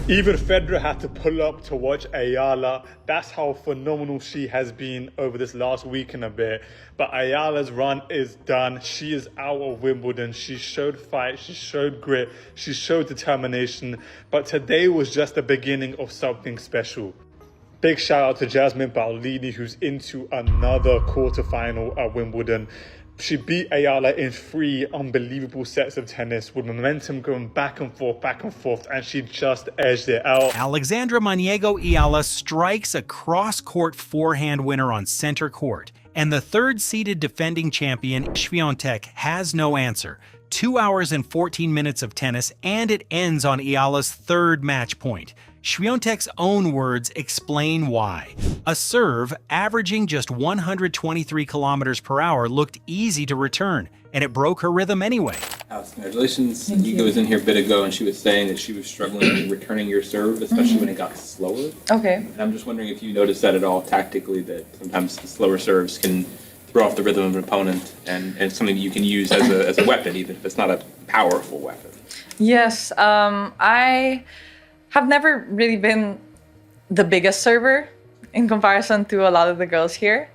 Even Federer had to pull up to watch Eala. That's how phenomenal she has been over this last week and a bit. But Ayala's run is done. She is out of Wimbledon. She showed fight, she showed grit, she showed determination. But today was just the beginning of something special. Big shout out to Jasmine Paolini, who's into another quarterfinal at Wimbledon. She beat Eala in 3 unbelievable sets of tennis with momentum going back and forth, and she just edged it out. Alexandra Maniego Eala strikes a cross-court forehand winner on center court, and the third-seeded defending champion Świątek has no answer. 2 hours and 14 minutes of tennis, and it ends on Eala's third match point. Świątek's own words explain why. A serve averaging just 123 kilometers per hour looked easy to return, and it broke her rhythm anyway. Alex, congratulations. Iga was in here a bit ago, and she was saying that she was struggling returning your serve, especially when it got slower. Okay. And I'm just wondering if you noticed that at all tactically, that sometimes the slower serves can throw off the rhythm of an opponent, and it's something you can use as a weapon, even if it's not a powerful weapon. Yes, I have never really been the biggest server in comparison to a lot of the girls here.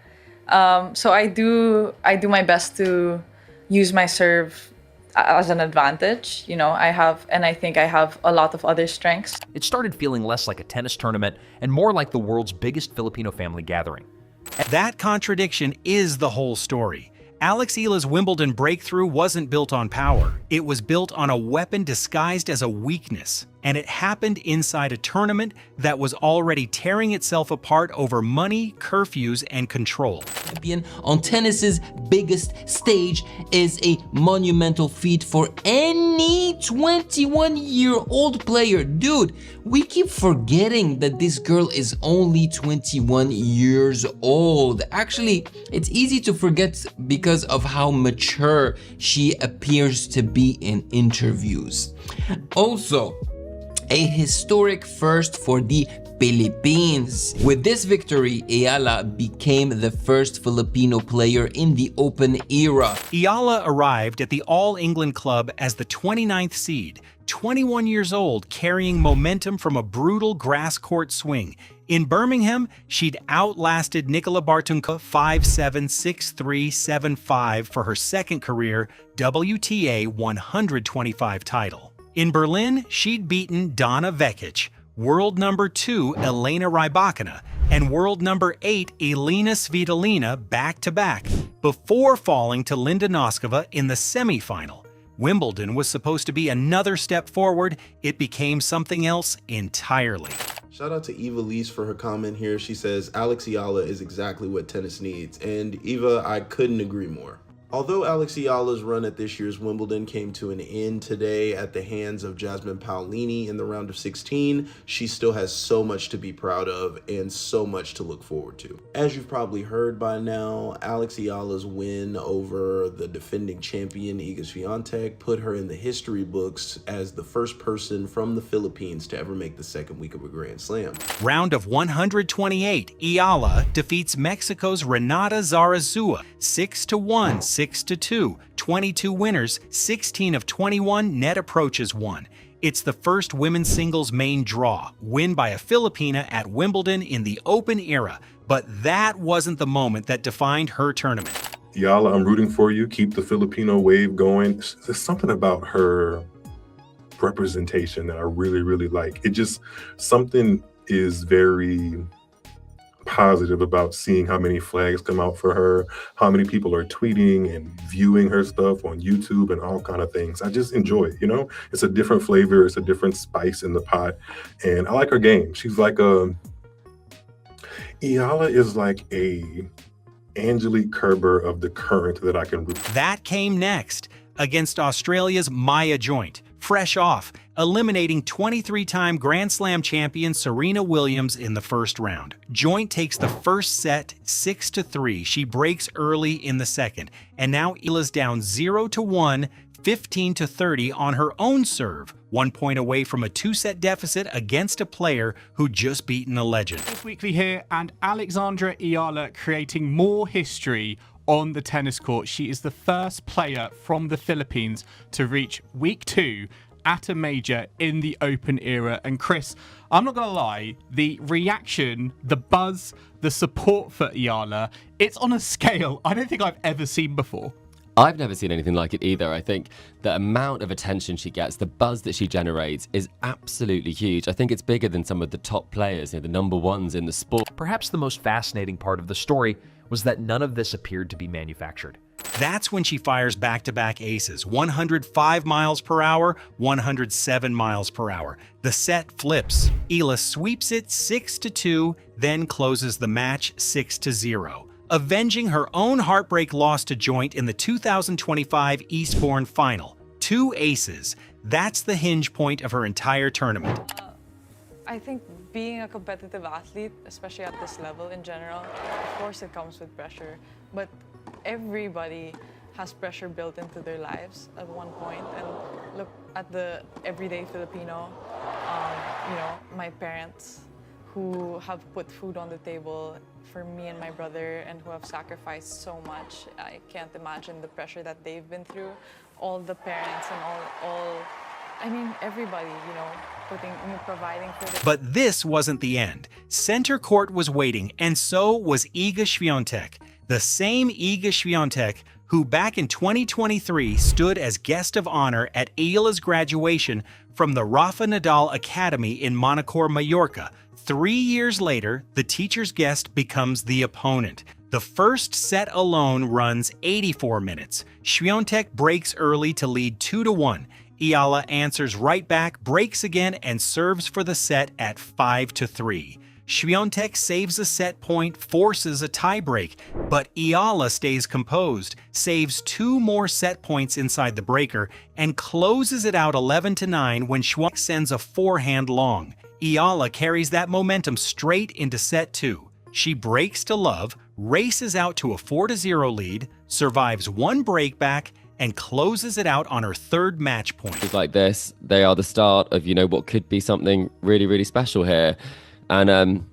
So I do my best to use my serve as an advantage. You know, I think I have a lot of other strengths. It started feeling less like a tennis tournament and more like the world's biggest Filipino family gathering. That contradiction is the whole story. Alex Eala's Wimbledon breakthrough wasn't built on power. It was built on a weapon disguised as a weakness. And it happened inside a tournament that was already tearing itself apart over money, curfews, and control. Champion on tennis's biggest stage is a monumental feat for any 21-year-old player. Dude, we keep forgetting that this girl is only 21 years old. Actually, it's easy to forget because of how mature she appears to be in interviews. Also, a historic first for the Philippines. With this victory, Eala became the first Filipino player in the Open era. Eala arrived at the All-England club as the 29th seed, 21 years old, carrying momentum from a brutal grass court swing. In Birmingham, she'd outlasted Nicola Bartunka 5-7, 6-3, 7-5 for her second career WTA 125 title. In Berlin, she'd beaten Donna Vekic, world number 2 Elena Rybakina, and world number 8 Elina Svitolina back-to-back, before falling to Linda Noskova in the semi-final. Wimbledon was supposed to be another step forward. It became something else entirely. Shout out to Eva Lees for her comment here. She says, Alex Eala is exactly what tennis needs. And Eva, I couldn't agree more. Although Alex Eala's run at this year's Wimbledon came to an end today at the hands of Jasmine Paolini in the round of 16, she still has so much to be proud of and so much to look forward to. As you've probably heard by now, Alex Eala's win over the defending champion Iga Świątek put her in the history books as the first person from the Philippines to ever make the second week of a Grand Slam. Round of 128, Eala defeats Mexico's Renata Zarazua 6-1, 6-2, 22 winners, 16 of 21 net approaches won. It's the first women's singles main draw, win by a Filipina at Wimbledon in the Open era, but that wasn't the moment that defined her tournament. Eala, I'm rooting for you. Keep the Filipino wave going. There's something about her representation that I really, really like. It just, something is very positive about seeing how many flags come out for her, how many people are tweeting and viewing her stuff on YouTube and all kind of things. I just enjoy it, you know? It's a different flavor, it's a different spice in the pot, and I like her game. She's like Eala is like a Angelique Kerber of the current that I can root for. That came next against Australia's Maya Joint, fresh off, eliminating 23-time Grand Slam champion Serena Williams in the first round. Joint takes the first set 6-3. She breaks early in the second, and now Eala's down 0-1, 15-30 on her own serve, 1 point away from a 2-set deficit against a player who just beaten a legend. This weekly here, and Alexandra Eala creating more history on the tennis court. She is the first player from the Philippines to reach week 2 at a major in the Open era. And Chris, I'm not going to lie, the reaction, the buzz, the support for Eala, it's on a scale I don't think I've ever seen before. I've never seen anything like it either. I think the amount of attention she gets, the buzz that she generates is absolutely huge. I think it's bigger than some of the top players, the number ones in the sport. Perhaps the most fascinating part of the story was that none of this appeared to be manufactured. That's when she fires back-to-back aces, 105 miles per hour, 107 miles per hour. The set flips. Eala sweeps it 6-2, then closes the match 6-0. Avenging her own heartbreak loss to joint in the 2025 Eastbourne final. 2 aces. That's the hinge point of her entire tournament. I think being a competitive athlete, especially at this level in general, of course it comes with pressure, but everybody has pressure built into their lives at one point. And look at the everyday Filipino, my parents who have put food on the table for me and my brother and who have sacrificed so much. I can't imagine the pressure that they've been through. All the parents and everybody, providing for them. But this wasn't the end. Center court was waiting, and so was Iga Świątek. The same Iga Świątek who back in 2023 stood as guest of honor at Eala's graduation from the Rafa Nadal Academy in Manacor, Mallorca. 3 years later, the teacher's guest becomes the opponent. The first set alone runs 84 minutes. Świątek breaks early to lead 2-1. Eala answers right back, breaks again, and serves for the set at 5-3. Świątek saves a set point, forces a tiebreak, but Eala stays composed, saves 2 more set points inside the breaker, and closes it out 11-9 when Świątek sends a forehand long. Eala carries that momentum straight into set 2. She breaks to love, races out to a 4-0 lead, survives 1 breakback, and closes it out on her 3rd match point. It's like this, they are the start of, what could be something really, really special here. And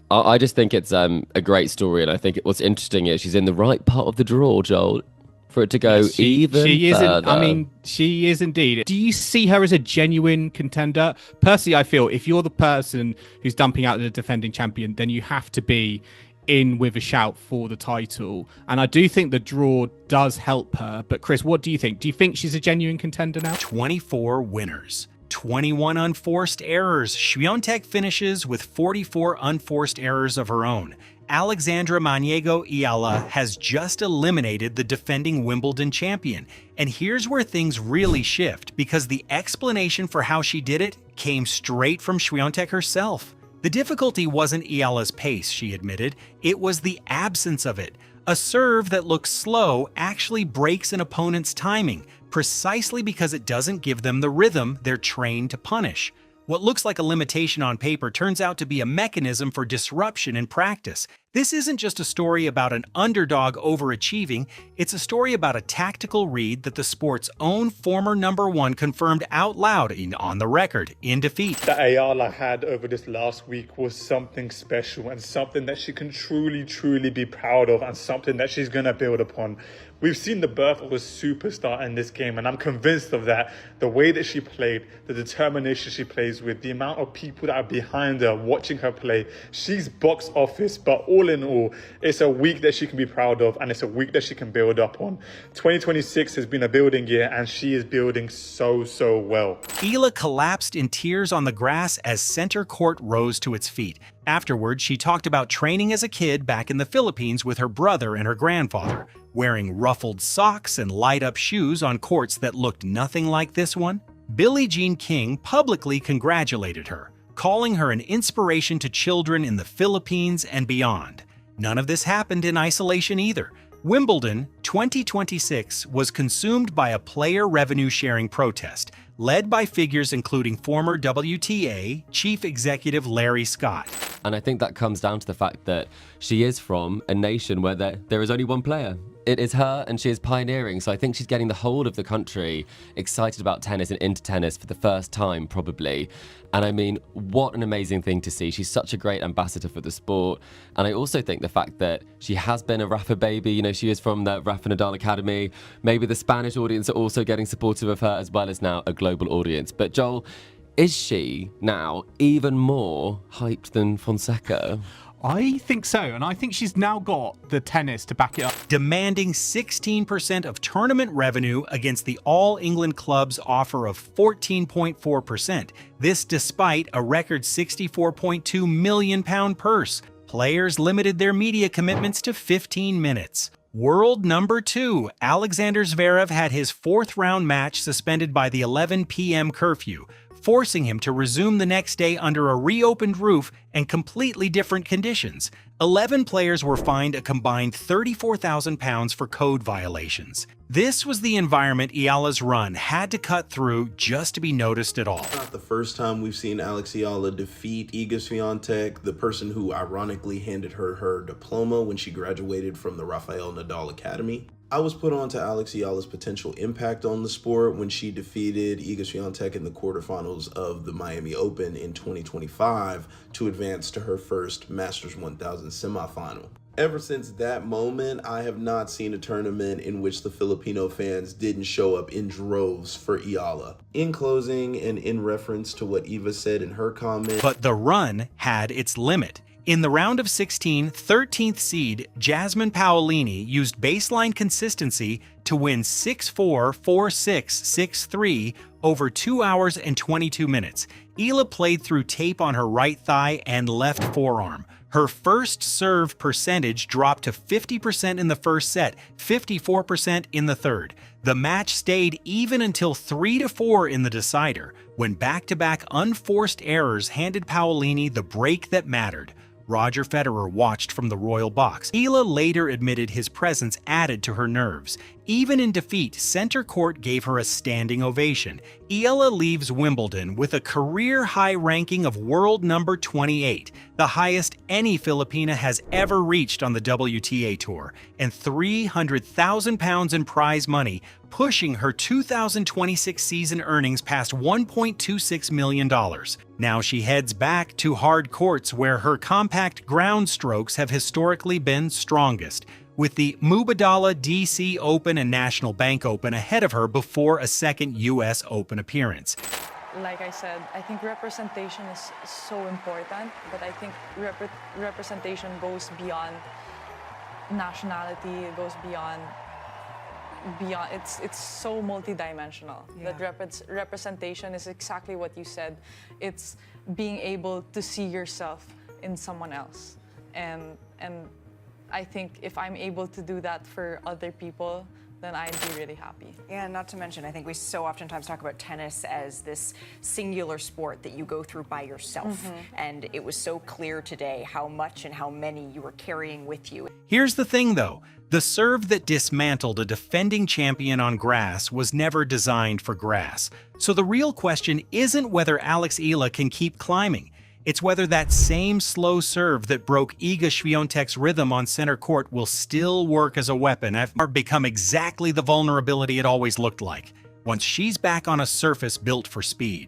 I just think it's a great story, and I think what's interesting is she's in the right part of the draw, Joel, for it to go even further. She is indeed. Do you see her as a genuine contender? Personally, I feel if you're the person who's dumping out the defending champion, then you have to be in with a shout for the title. And I do think the draw does help her. But Chris, what do you think? Do you think she's a genuine contender now? 24 winners. 21 unforced errors. Świątek finishes with 44 unforced errors of her own. Alexandra Maniego Eala has just eliminated the defending Wimbledon champion. And here's where things really shift, because the explanation for how she did it came straight from Świątek herself. The difficulty wasn't Eala's pace, she admitted. It was the absence of it. A serve that looks slow actually breaks an opponent's timing, precisely because it doesn't give them the rhythm they're trained to punish. What looks like a limitation on paper turns out to be a mechanism for disruption in practice. This isn't just a story about an underdog overachieving, it's a story about a tactical read that the sport's own former #1 confirmed out loud on the record in defeat. That Eala had over this last week was something special and something that she can truly be proud of and something that she's going to build upon. We've seen the birth of a superstar in this game, and I'm convinced of that. The way that she played, the determination she plays with, the amount of people that are behind her watching her play. She's box office, but all in all, it's a week that she can be proud of, and it's a week that she can build up on. 2026 has been a building year, and she is building so well. Eala collapsed in tears on the grass as center court rose to its feet. Afterwards, she talked about training as a kid back in the Philippines with her brother and her grandfather, wearing ruffled socks and light-up shoes on courts that looked nothing like this one. Billie Jean King publicly congratulated her, calling her an inspiration to children in the Philippines and beyond. None of this happened in isolation either. Wimbledon 2026 was consumed by a player revenue-sharing protest, led by figures including former WTA chief executive Larry Scott. And I think that comes down to the fact that she is from a nation where there is only one player. It is her, and she is pioneering. So I think she's getting the whole of the country excited about tennis and into tennis for the first time, probably. And I mean, what an amazing thing to see. She's such a great ambassador for the sport. And I also think the fact that she has been a Rafa baby, you know, she is from the Rafa Nadal Academy. Maybe the Spanish audience are also getting supportive of her, as well as now a global audience. But Joel, is she now even more hyped than Fonseca? I think so, and I think she's now got the tennis to back it up. Demanding 16% of tournament revenue against the All England club's offer of 14.4%. This despite a record £64.2 million purse. Players limited their media commitments to 15 minutes. World number 2, Alexander Zverev had his 4th round match suspended by the 11 p.m. curfew, forcing him to resume the next day under a reopened roof and completely different conditions. 11 players were fined a combined £34,000 for code violations. This was the environment Eala's run had to cut through just to be noticed at all. It's not the first time we've seen Alex Eala defeat Iga Świątek, the person who ironically handed her her diploma when she graduated from the Rafael Nadal Academy. I was put on to Alex Eala's potential impact on the sport when she defeated Iga Świątek in the quarterfinals of the Miami Open in 2025 to advance to her first Masters 1000 semifinal. Ever since that moment, I have not seen a tournament in which the Filipino fans didn't show up in droves for Eala. In closing, and in reference to what Eva said in her comment, but the run had its limit. In the round of 16, 13th seed Jasmine Paolini used baseline consistency to win 6-4, 4-6, 6-3 over 2 hours and 22 minutes. Eala played through tape on her right thigh and left forearm. Her first serve percentage dropped to 50% in the first set, 54% in the third. The match stayed even until 3-4 in the decider, when back-to-back unforced errors handed Paolini the break that mattered. Roger Federer watched from the royal box. Eala later admitted his presence added to her nerves. Even in defeat, center court gave her a standing ovation. Eala leaves Wimbledon with a career-high ranking of world number 28, the highest any Filipina has ever reached on the WTA Tour, and £300,000 in prize money, pushing her 2026 season earnings past $1.26 million. Now she heads back to hard courts where her compact ground strokes have historically been strongest, with the Mubadala DC Open and National Bank Open ahead of her before a second US Open appearance. Like I said, I think representation is so important, but I think representation goes beyond nationality, it goes beyond it's so multidimensional. Yeah. That representation is exactly what you said. It's being able to see yourself in someone else, and I think if I'm able to do that for other people, then I'd be really happy. And not to mention, I think we so oftentimes talk about tennis as this singular sport that you go through by yourself. And it was so clear today how much and how many you were carrying with you. Here's the thing though, the serve that dismantled a defending champion on grass was never designed for grass. So the real question isn't whether Alex Eala can keep climbing. It's whether that same slow serve that broke Iga Świątek's rhythm on center court will still work as a weapon or become exactly the vulnerability it always looked like, once she's back on a surface built for speed.